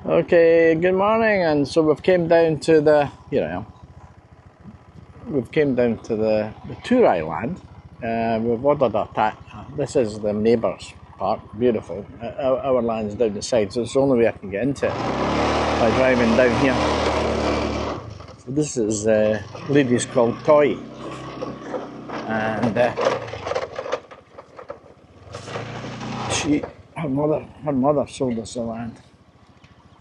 Okay, good morning, and so we've came down to the, we've came down to the tour island. We've ordered a this is the neighbours park, beautiful. Our land's down the side, so it's the only way I can get into it by driving down here. So this is a lady's called Toy, and her mother sold us the land.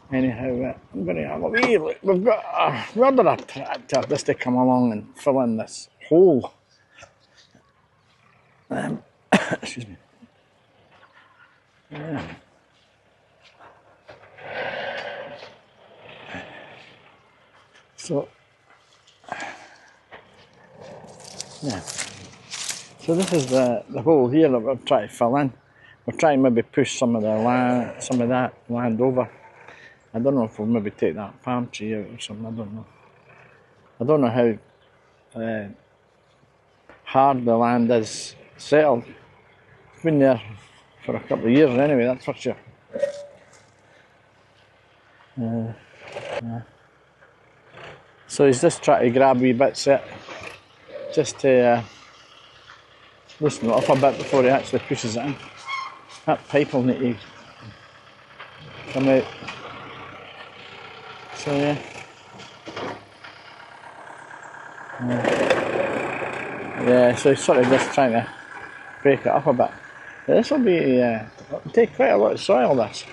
Anyhow, I'm going to have a wee look. We've got rather a tractor just to come along and fill in this hole. Excuse me. Yeah. So, yeah. So this is the hole here that we're trying to fill in. We're trying to maybe push some of that land over. I don't know if we'll maybe take that palm tree out or something, I don't know. I don't know how hard the land is settled. It's been there for a couple of years anyway, that's for sure. So he's just trying to grab wee bits there, just to loosen it up a bit before he actually pushes it in. That pipe will need to come out. So yeah, so he's sort of just trying to break it up a bit. This will be it'll take quite a lot of soil, this.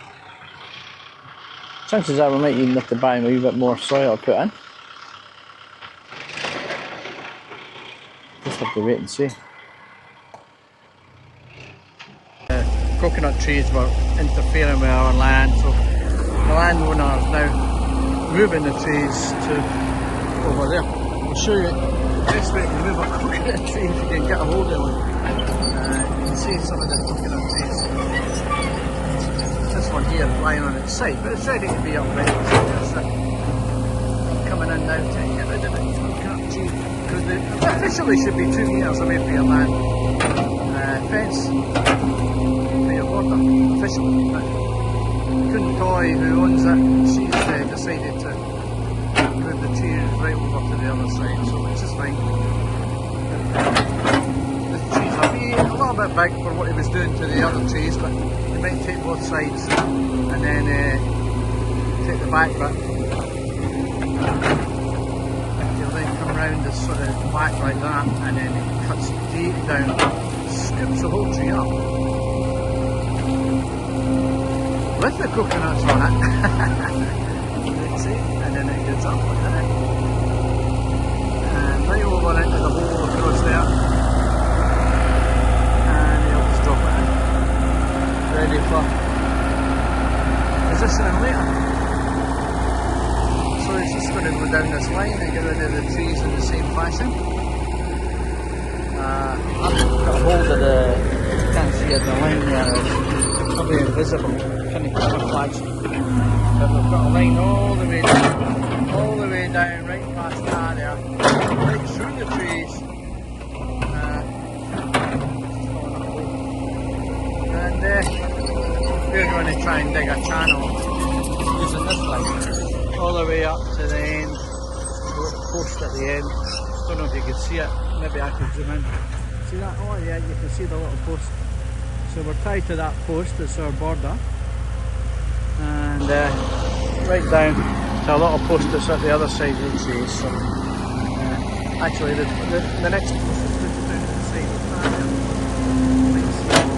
Chances are we might even have to buy a wee bit more soil to put in. Just have to wait and see. Coconut trees were interfering with our land, so the landowner is now moving the trees to over there. I'll show you the best way to move a coconut tree if you can get a hold of one. You can see some of the coconut trees. This one here lying on its side, but it's ready to be upright. So there's coming in now to get rid of it. Coconut tree, because they officially should be 2 metres away from your land fence for your border, officially. But Kun Toy, who owns it, she's decided to move the tree right over to the other side, so which is fine. The trees are a little bit big for what he was doing to the other trees, but he might take both sides and then take the back bit. He'll then come round this sort of back like that, and then he cuts deep down, scoops the whole tree up. With the coconuts on it, let's see, and then it gets up like that, and right over into the hole across there, and he'll just drop it in, ready for positioning later. So he's just going to go down this line and get rid of the trees in the same fashion. I've got a hold of you can't see it, the line there is probably invisible. Kind of camouflage, but we've got a line all the way down, right past that there, right through the trees, and we're going to try and dig a channel using this line, all the way up to the end, the little post at the end. Don't know if you can see it, maybe I could zoom in. See that? Oh yeah, you can see the little post. So we're tied to that post, it's our border. And right down to a little post that's at the other side of the trees. So, actually, the next post is just down to the side of that.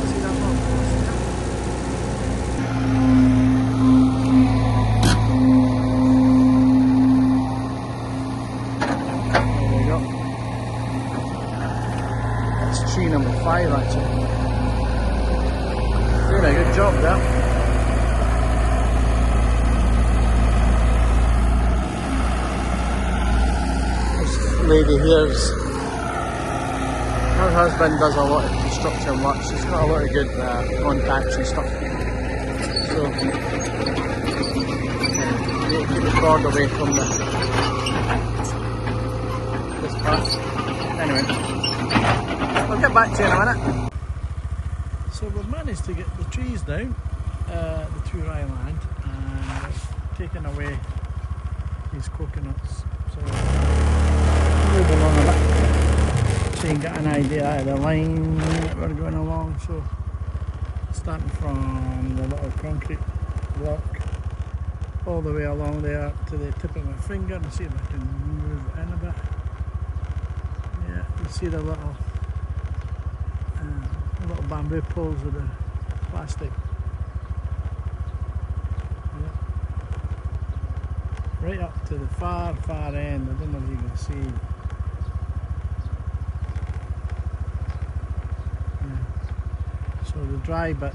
See that little post there? There we go. That's tree number 5 actually. Doing a good job there. Lady here's her husband does a lot of construction work. She's got a lot of good contacts and stuff. So keep the cord away from this part. Anyway, I'll get back to you in a minute. So we've managed to get the trees down, the tour island, and taking away these coconuts. So move along a bit so you can get an idea of the line that we're going along. So starting from the little concrete block all the way along there to the tip of my finger, and see if I can move it in a bit. Yeah, you see the little bamboo poles with the plastic. Yeah. Right up to the far end. I don't know if you can see. Yeah. So the dry bit,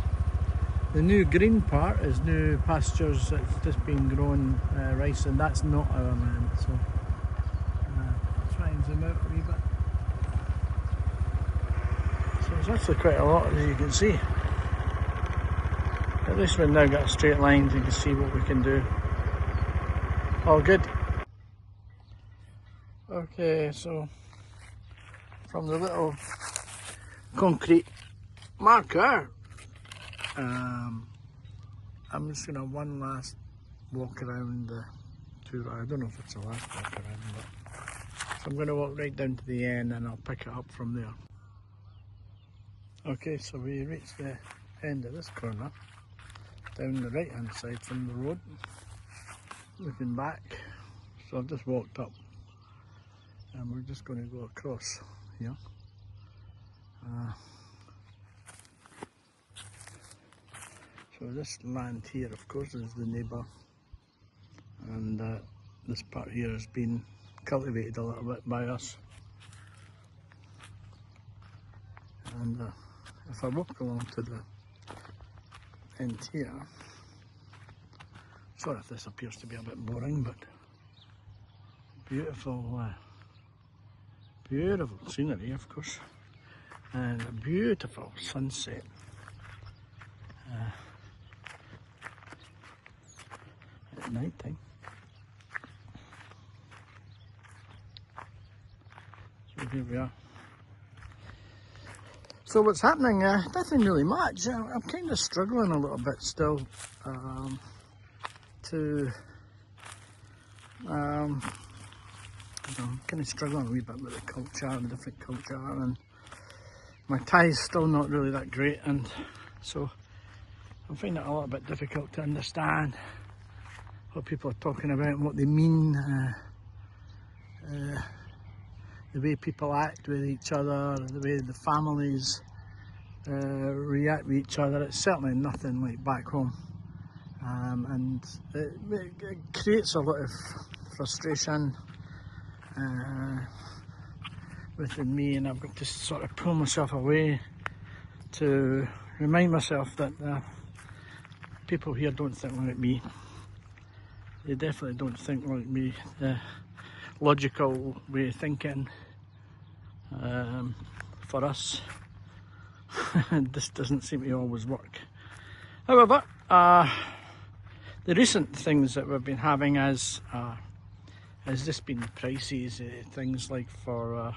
the new green part is new pastures that's just been growing rice, and that's not our land. So I'll try and zoom out a wee bit. So there's actually quite a lot, as you can see. At least we've now got a straight line, so you can see what we can do. All good. Okay, so from the little concrete marker, I'm just going to have one last walk around the tour. I don't know if it's the last walk around, but so I'm going to walk right down to the end and I'll pick it up from there. Okay, so we reached the end of this corner, down the right hand side from the road, looking back. So I've just walked up and we're just going to go across here. So this land here, of course, is the neighbour, and this part here has been cultivated a little bit by us. And if I walk along to the end here, sorry if this appears to be a bit boring, but beautiful, beautiful scenery, of course, and a beautiful sunset. At night time. So here we are. So what's happening? Nothing really much. I'm kind of struggling a little bit still I'm kind of struggling a wee bit with the culture and different culture, and my Thai's still not really that great, and so I'm finding it a little bit difficult to understand what people are talking about and what they mean, the way people act with each other, the way the families react with each other. It's certainly nothing like back home, and it creates a lot of frustration within me, and I've got to sort of pull myself away to remind myself that people here don't think like me. They definitely don't think like me. The logical way of thinking for us, this doesn't seem to always work. However, the recent things that we've been having has just been prices, things like for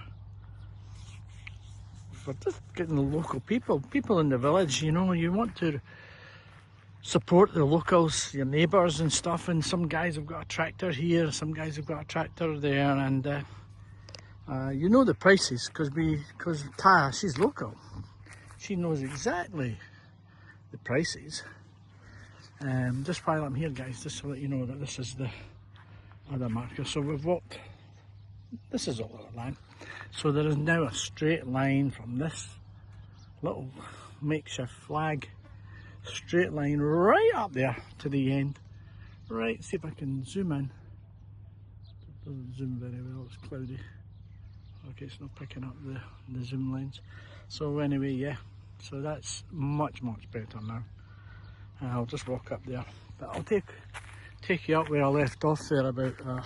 just getting the local people in the village. You know, you want to support the locals, your neighbours and stuff, and some guys have got a tractor here, some guys have got a tractor there, and you know the prices because Tara, she's local, she knows exactly the prices. Just while I'm here, guys, just to let you know that this is the other marker. So we've walked, this is all our land, so there is now a straight line from this little makeshift flag, straight line right up there to the end. Right, see if I can zoom in. It doesn't zoom very well, it's cloudy. Okay, it's not picking up the zoom lens. So anyway, yeah, so that's much better now. And I'll just walk up there, but I'll take you up where I left off there about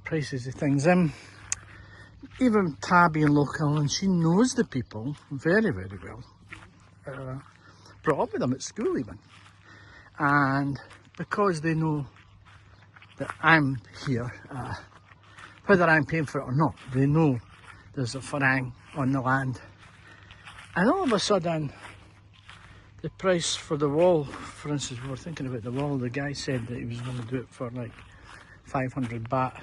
prices of things. Even Ta being local, and she knows the people very well. Brought up with them at school even, and because they know that I'm here, whether I'm paying for it or not, they know there's a farang on the land, and all of a sudden the price for the wall, for instance, we were thinking about the wall, the guy said that he was going to do it for like 500 baht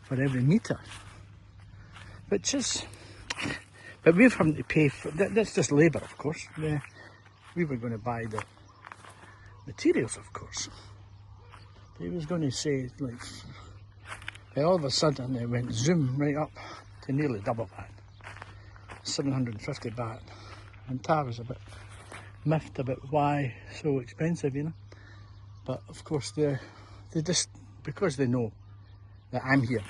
for every metre, which is, but we've having to pay for that. That's just labour, of course. We were going to buy the materials, of course. He was going to say, like, all of a sudden it went zoom right up to nearly double that, 750 baht. And Ta was a bit miffed about why so expensive, you know. But of course they just, because they know that I'm here,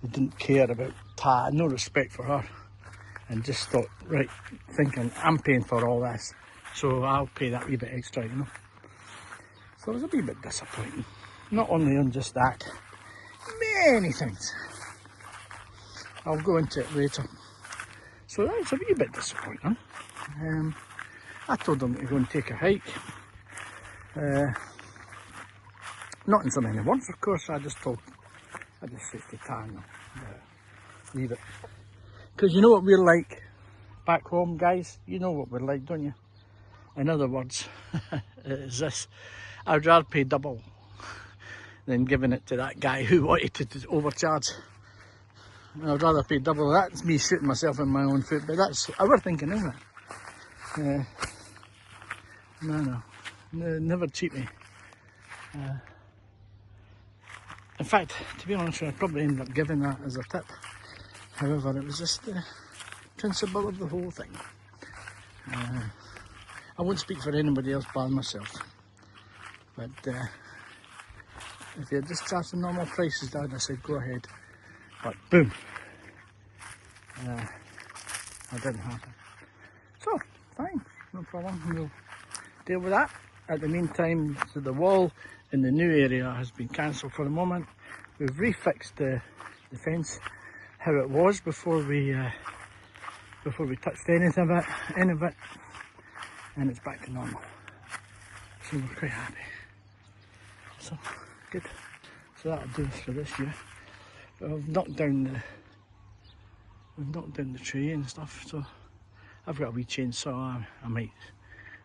they didn't care about Ta, no respect for her, and just thought, right, thinking I'm paying for all this, so I'll pay that wee bit extra, you know. So it was a wee bit disappointing. Not only on just that, many things. I'll go into it later. So that was a wee bit disappointing. I told them to go and take a hike. Not in so many words, of course. I just said to Tan, leave it. Because you know what we're like back home, guys? You know what we're like, don't you? In other words, is this: I'd rather pay double than giving it to that guy who wanted to overcharge. I'd rather pay double. That's me shooting myself in my own foot, but that's our thinking, isn't it? No, never cheat me. In fact, to be honest, I'd probably end up giving that as a tip. However, it was just the principle of the whole thing. I won't speak for anybody else but myself. But if you're just charging normal prices, Dad, I said go ahead. But boom, that didn't happen. So, fine, no problem, we'll deal with that. At the meantime, so the wall in the new area has been cancelled for the moment. We've refixed the fence how it was before we touched any of it, and it's back to normal. So we're quite happy. So, good. So that'll do us for this year. We've knocked down the tree and stuff, so I've got a wee chainsaw. I might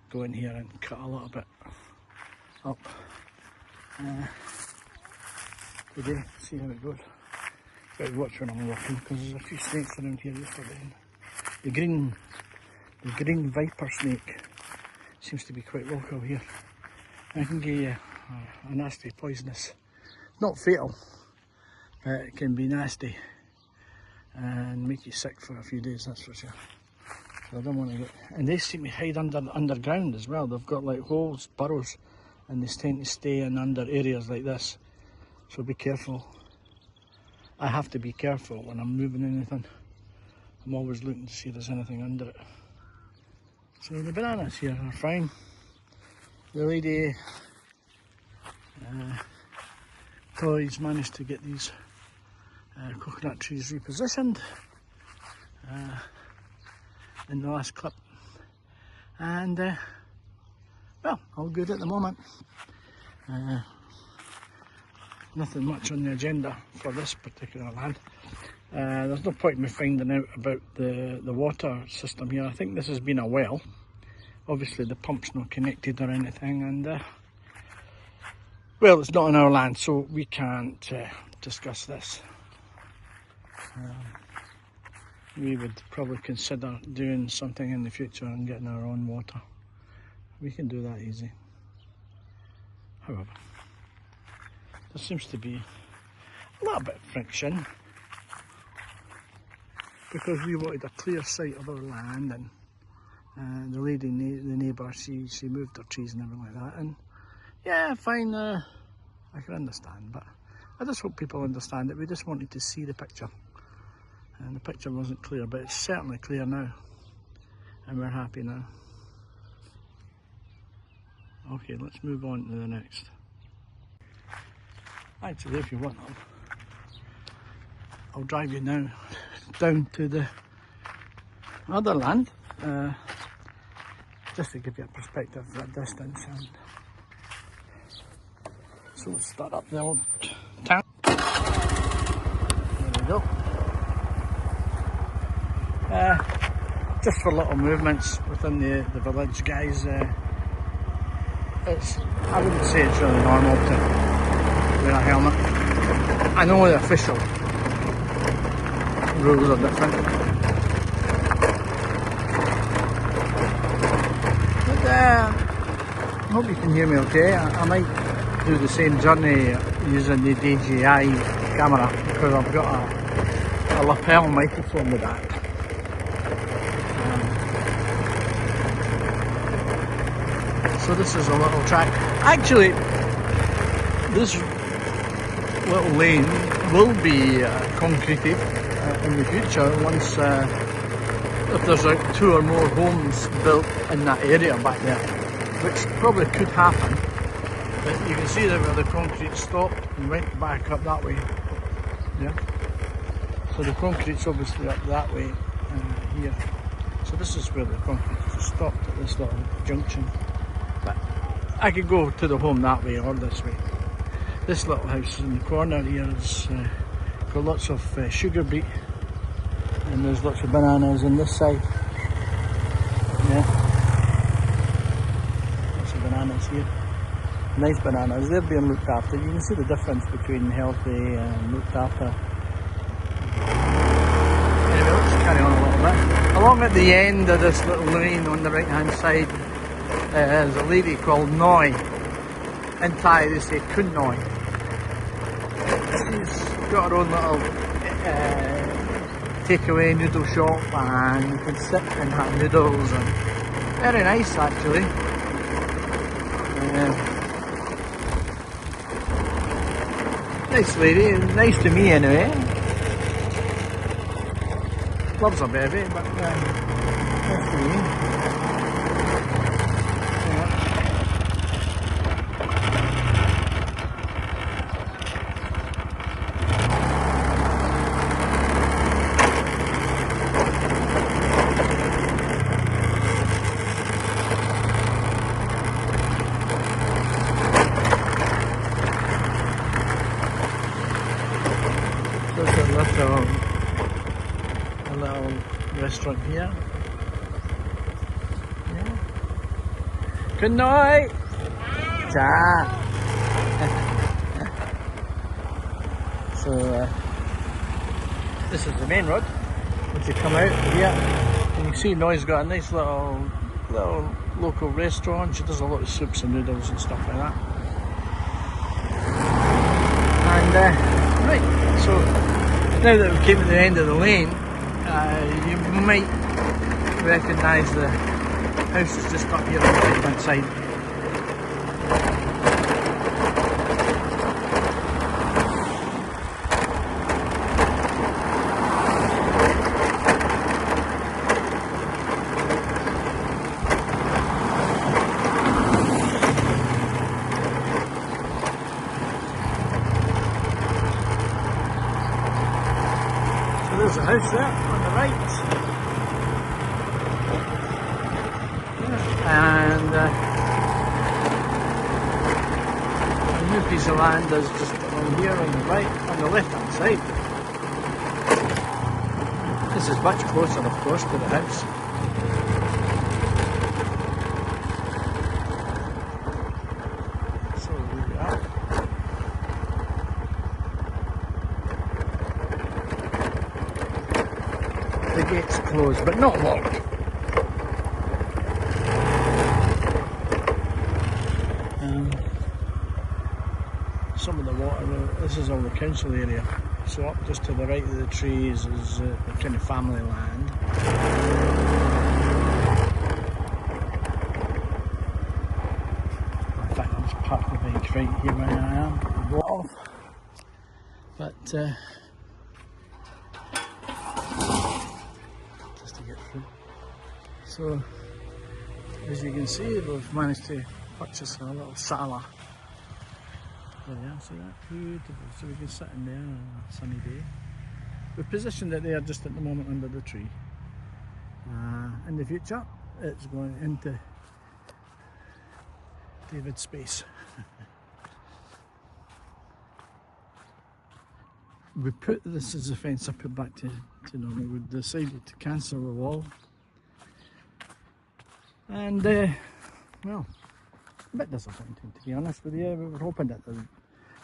go in here and cut a little bit up today, see how it goes. Got to watch when I'm walking because there's a few snakes around here yesterday. The green viper snake seems to be quite local here. I can give you a nasty poisonous, not fatal, but it can be nasty and make you sick for a few days, that's for sure. So I don't want to get, and they seem to hide underground as well. They've got like holes, burrows, and they tend to stay in under areas like this. So be careful. I have to be careful when I'm moving anything. I'm always looking to see if there's anything under it. So the bananas here are fine. The lady Toys managed to get these coconut trees repositioned in the last clip, and well, all good at the moment. Nothing much on the agenda for this particular land. There's no point in me finding out about the water system here. I think this has been a well. Obviously the pump's not connected or anything, and well, it's not on our land, so we can't discuss this. We would probably consider doing something in the future and getting our own water. We can do that easy. However, there seems to be a little bit of friction because we wanted a clear sight of our land, and the lady, the neighbour, she moved her trees and everything like that. And yeah, fine, I can understand, but I just hope people understand that we just wanted to see the picture, and the picture wasn't clear, but it's certainly clear now, and we're happy now. Okay, let's move on to the next. Actually, if you want, I'll drive you now down to the other land, just to give you a perspective of that distance. And so we'll start up the old town. There we go. just for little movements within the village, guys. I wouldn't say it's really normal to wear a helmet. I know the official rules are different, but I hope you can hear me okay. I might do the same journey using the DJI camera because I've got a lapel microphone with that. So this is a little track. Actually, this little lane will be concreted in the future once if there's like 2 or more homes built in that area back there, which probably could happen. But you can see there where the concrete stopped and went back up that way. Yeah. So the concrete's obviously up that way here. So this is where the concrete stopped at this little junction. But I could go to the home that way or this way. This little house in the corner here has got lots of sugar beet, and there's lots of bananas on this side. Yeah, lots of bananas here. Nice bananas. They're being looked after. You can see the difference between healthy and looked after. Anyway, let's carry on a little bit. Along at the end of this little lane on the right hand side, there's a lady called Noi. In Thai they say Kun Noi. She's got her own little takeaway noodle shop, and you can sit and have noodles, and very nice actually. Nice lady, nice to me anyway. Loves her baby, but nice to me. A little restaurant here. Yeah. Good night. Cha. So this is the main road. Once you come out here, and you can see Noi's got a nice little local restaurant. She does a lot of soups and noodles and stuff like that. And right, so now that we came to the end of the lane, you might recognise the house is just up here on the right hand side. There's a house there on the right, and the new piece of land is just along here on the right, on the left hand side. This is much closer, of course, to the house. So there we are. The gate's closed, but not locked. Some of the water, this is all the council area. So up just to the right of the trees is the kind of family land. In fact, I'll just park the bike right here where I am. Walk off. But just to get through. So as you can see, we've managed to purchase a little sala. There we are, see that? Beautiful. So we can sit in there on a sunny day. We've positioned it there just at the moment under the tree. In the future, it's going into David's space. We put this as a fence, I put back to normal. We decided to cancel the wall And well, a bit disappointing to be honest with you. We were hoping that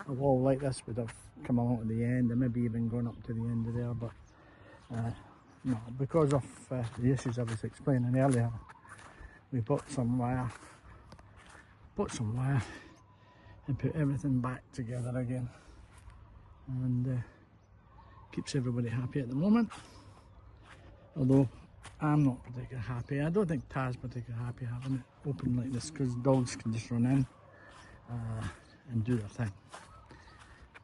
a wall like this would have come along to the end and maybe even gone up to the end of there, but no, because of the issues I was explaining earlier, we bought some wire and put everything back together again, and keeps everybody happy at the moment. Although I'm not particularly happy. I don't think Taz particularly happy having it open like this, because dogs can just run in and do their thing.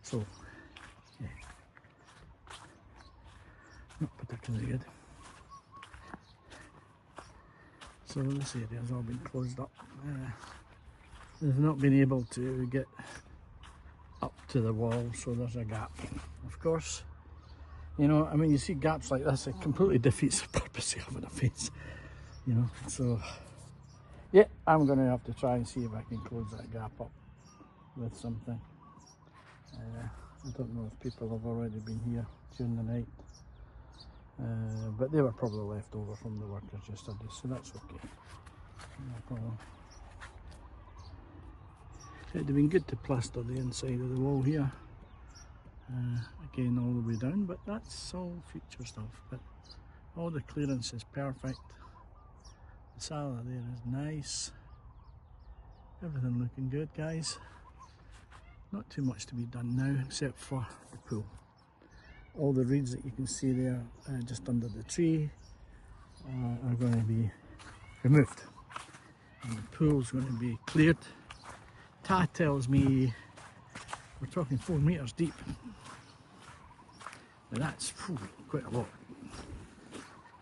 So yeah, not particularly good. So this area has all been closed up. They've not been able to get up to the wall, so there's a gap. Of course, you know, I mean, you see gaps like this, it completely defeats the purpose of having a fence, you know. So yeah, I'm going to have to try and see if I can close that gap up with something. I don't know if people have already been here during the night, but they were probably left over from the workers yesterday, so that's okay. No problem. It'd have been good to plaster the inside of the wall here, again all the way down, but that's all future stuff. But all the clearance is perfect. The sala there is nice. Everything looking good, guys. Not too much to be done now except for the pool. All the reeds that you can see there just under the tree are going to be removed, and the pool's going to be cleared. Ta tells me we're talking 4 meters deep. Now that's quite a lot.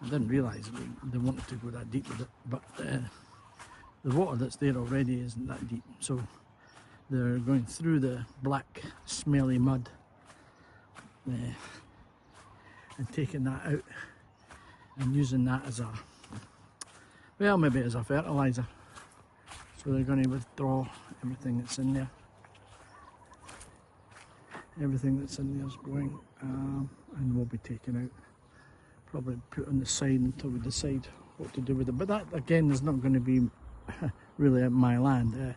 I didn't realise they wanted to go that deep with it, but the water that's there already isn't that deep. So they're going through the black, smelly mud and taking that out and using that as a, well, maybe as a fertiliser. So they're going to withdraw everything that's in there. Everything that's in there is going and will be taken out. Probably put on the side until we decide what to do with it. But that again is not going to be really my land.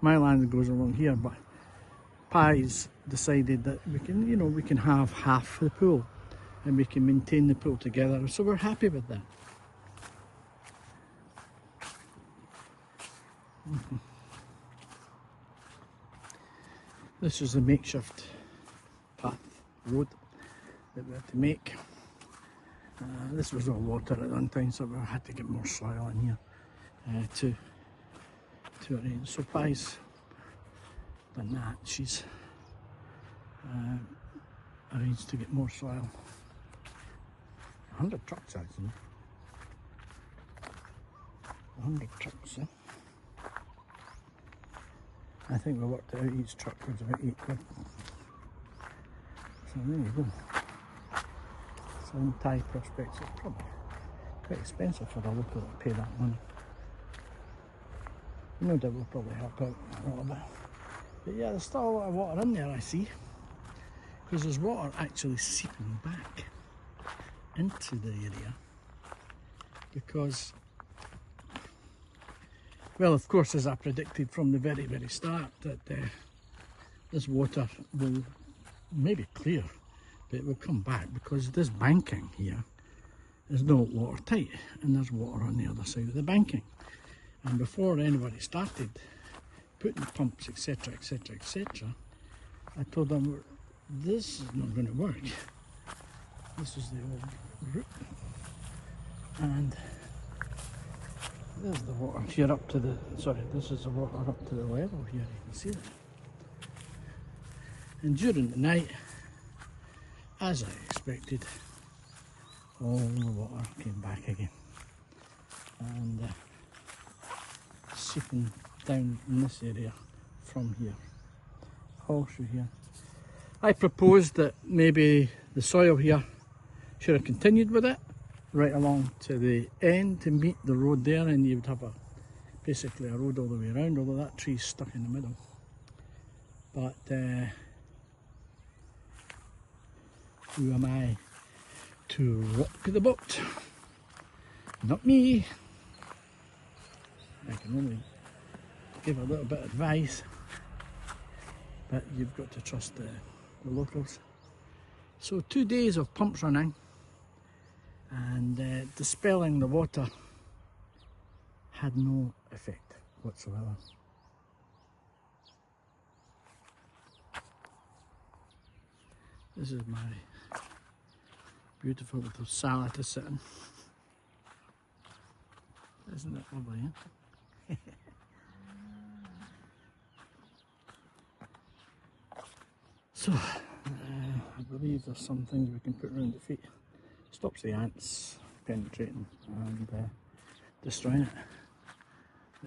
My land goes along here, but Pi's decided that we can, you know, we can have half the pool and we can maintain the pool together. So we're happy with that. This is a makeshift path road that we had to make. This was all water at one time, so we had to get more soil in here to arrange. So Pi's done that. She's arranged to get more soil. 100 trucks actually. 100 trucks. I think we worked out each truck was about £8. So there you go. So in Thai prospects, it's probably quite expensive for the local to pay that money. No doubt will probably help out a little bit. But yeah, there's still a lot of water in there, I see. Because there's water actually seeping back into the area. Because, well, of course, as I predicted from the very, very start, that this water will maybe clear, but it will come back because this banking here is not watertight, and there's water on the other side of the banking. And before anybody started putting pumps, etc., etc., etc., I told them, this is not going to work. This is the old route, and there's the water here up to the, sorry, this is the water up to the level here, you can see that. And during the night, as I expected, all the water came back again. And seeping down in this area from here, all through here. I proposed that maybe the soil here should have continued with it right along to the end to meet the road there, and you would have basically a road all the way around, although that tree's stuck in the middle. But who am I to rock the boat? Not me. I can only give a little bit of advice, but you've got to trust the locals. So 2 days of pumps running and dispelling the water had no effect whatsoever. This is my beautiful little salad to sit in. Isn't it lovely, eh? So, I believe there's some things we can put around the feet. Stops the ants penetrating and destroying it.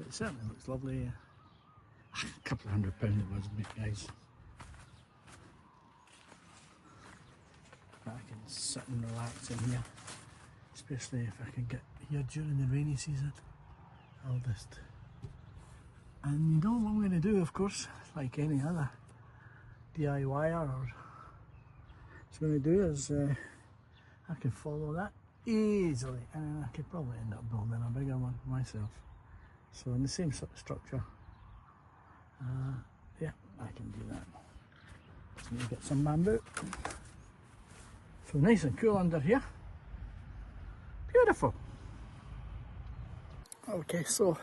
It certainly looks lovely. A couple of £100 it was, guys. I can sit and relax in here, especially if I can get here during the rainy season. I'll just, and you know what I'm going to do, of course, like any other DIYer or it's going to do is I can follow that easily, and I could probably end up building a bigger one myself. So in the same sort of structure, yeah, I can do that. Just need to get some bamboo. So nice and cool under here. Beautiful. Okay, so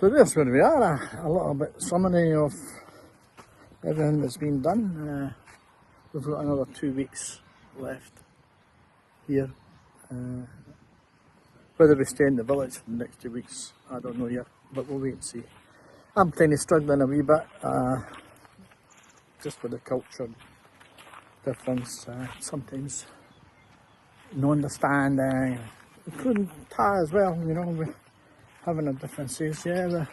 there's where we are. A little bit summary of everything that's been done. We've got another 2 weeks left here. Whether we stay in the village for the next 2 weeks, I don't know yet, but we'll wait and see. I'm kind of struggling a wee bit, just with the culture difference, sometimes no understanding, including Ta as well, you know, we're having a differences. Yeah, we're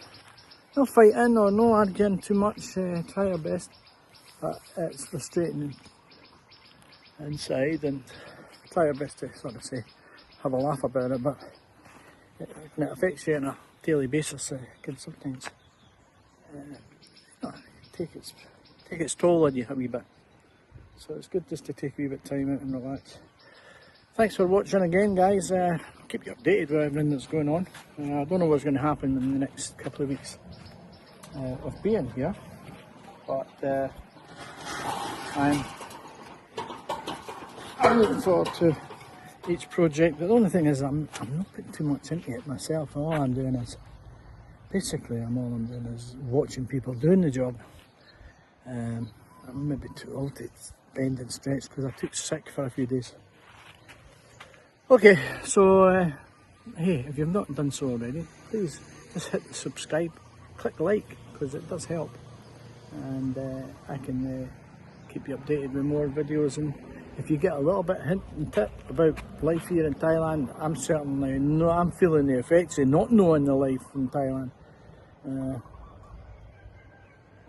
no fighting or no arguing too much, try our best, but it's frustrating inside, and try our best to sort of say, have a laugh about it, but it affects you on a daily basis. It can sometimes take its toll on you a wee bit. So it's good just to take a wee bit of time out and relax. Thanks for watching again, guys. Keep you updated with everything that's going on. I don't know what's going to happen in the next couple of weeks of being here, but I'm looking forward to each project. But the only thing is I'm not putting too much into it myself. All I'm doing is watching people doing the job. I'm maybe too old to bend and stretch because I took sick for a few days. Okay, so hey, if you've not done so already, please just hit the subscribe, click like, because it does help, and I can keep you updated with more videos. And if you get a little bit hint and tip about life here in Thailand, I'm feeling the effects of not knowing the life in Thailand.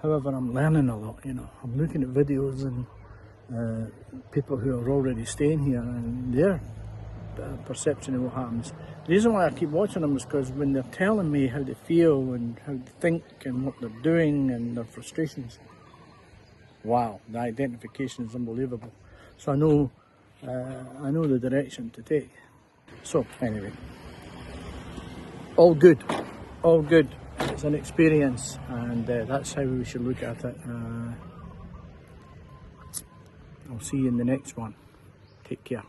However, I'm learning a lot, you know. I'm looking at videos and people who are already staying here and their perception of what happens. The reason why I keep watching them is because when they're telling me how they feel and how they think and what they're doing and their frustrations, wow, the identification is unbelievable. So I know the direction to take. So anyway, all good, all good. It's an experience, and that's how we should look at it. I'll see you in the next one. Take care.